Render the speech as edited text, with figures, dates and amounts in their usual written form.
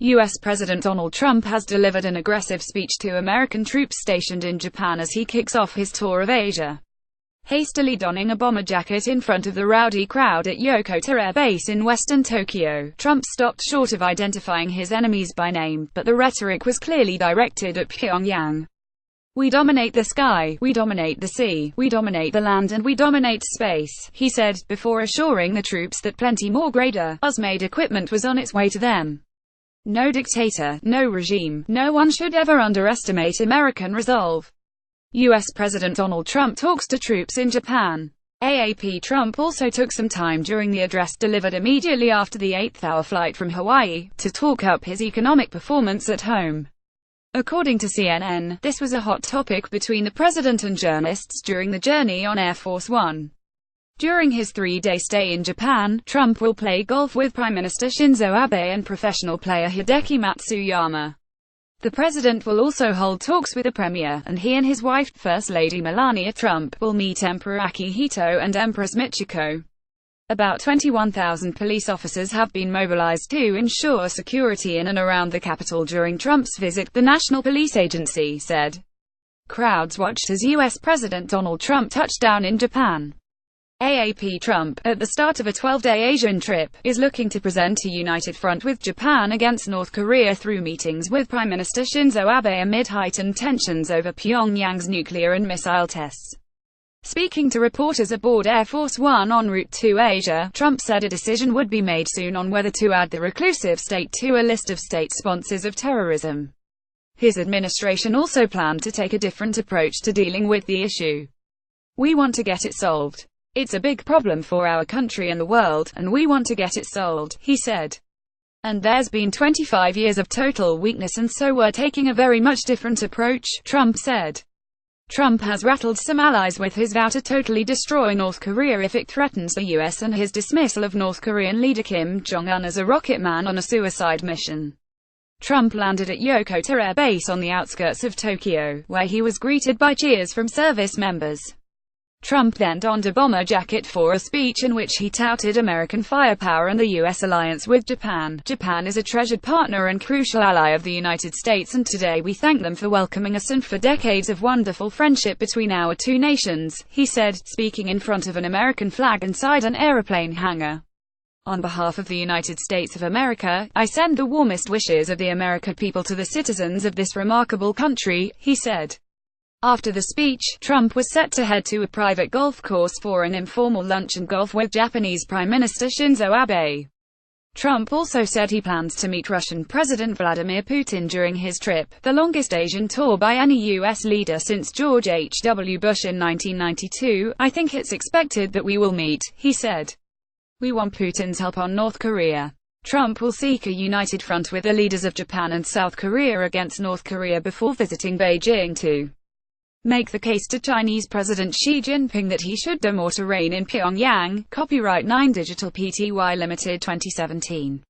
U.S. President Donald Trump has delivered an aggressive speech to American troops stationed in Japan as he kicks off his tour of Asia. Hastily donning a bomber jacket in front of the rowdy crowd at Yokota Air Base in western Tokyo, Trump stopped short of identifying his enemies by name, but the rhetoric was clearly directed at Pyongyang. "We dominate the sky, we dominate the sea, we dominate the land and we dominate space," he said, before assuring the troops that plenty more greater, US-made equipment was on its way to them. No dictator, no regime, no one should ever underestimate American resolve. U.S. President Donald Trump talks to troops in Japan. AAP Trump also took some time during the address delivered immediately after the 8th-hour flight from Hawaii, to talk up his economic performance at home. According to CNN, this was a hot topic between the president and journalists during the journey on Air Force One. During his 3-day stay in Japan, Trump will play golf with Prime Minister Shinzo Abe and professional player Hideki Matsuyama. The president will also hold talks with the premier, and he and his wife, First Lady Melania Trump, will meet Emperor Akihito and Empress Michiko. About 21,000 police officers have been mobilized to ensure security in and around the capital during Trump's visit, the National Police Agency said. Crowds watched as U.S. President Donald Trump touched down in Japan. AAP Trump, at the start of a 12-day Asian trip, is looking to present a united front with Japan against North Korea through meetings with Prime Minister Shinzo Abe amid heightened tensions over Pyongyang's nuclear and missile tests. Speaking to reporters aboard Air Force One en route to Asia, Trump said a decision would be made soon on whether to add the reclusive state to a list of state sponsors of terrorism. His administration also planned to take a different approach to dealing with the issue. "We want to get it solved. It's a big problem for our country and the world, and we want to get it solved," he said. "And there's been 25 years of total weakness and so we're taking a very much different approach," Trump said. Trump has rattled some allies with his vow to totally destroy North Korea if it threatens the U.S. and his dismissal of North Korean leader Kim Jong-un as a rocket man on a suicide mission. Trump landed at Yokota Air Base on the outskirts of Tokyo, where he was greeted by cheers from service members. Trump then donned a bomber jacket for a speech in which he touted American firepower and the U.S. alliance with Japan. "Japan is a treasured partner and crucial ally of the United States, and today we thank them for welcoming us and for decades of wonderful friendship between our two nations," he said, speaking in front of an American flag inside an airplane hangar. "On behalf of the United States of America, I send the warmest wishes of the American people to the citizens of this remarkable country," he said. After the speech, Trump was set to head to a private golf course for an informal lunch and golf with Japanese Prime Minister Shinzo Abe. Trump also said he plans to meet Russian President Vladimir Putin during his trip, the longest Asian tour by any U.S. leader since George H.W. Bush in 1992. "I think it's expected that we will meet," he said. "We want Putin's help on North Korea." Trump will seek a united front with the leaders of Japan and South Korea against North Korea before visiting Beijing to make the case to Chinese President Xi Jinping that he should do more to rein in Pyongyang. Copyright 9 Digital Pty Limited 2017.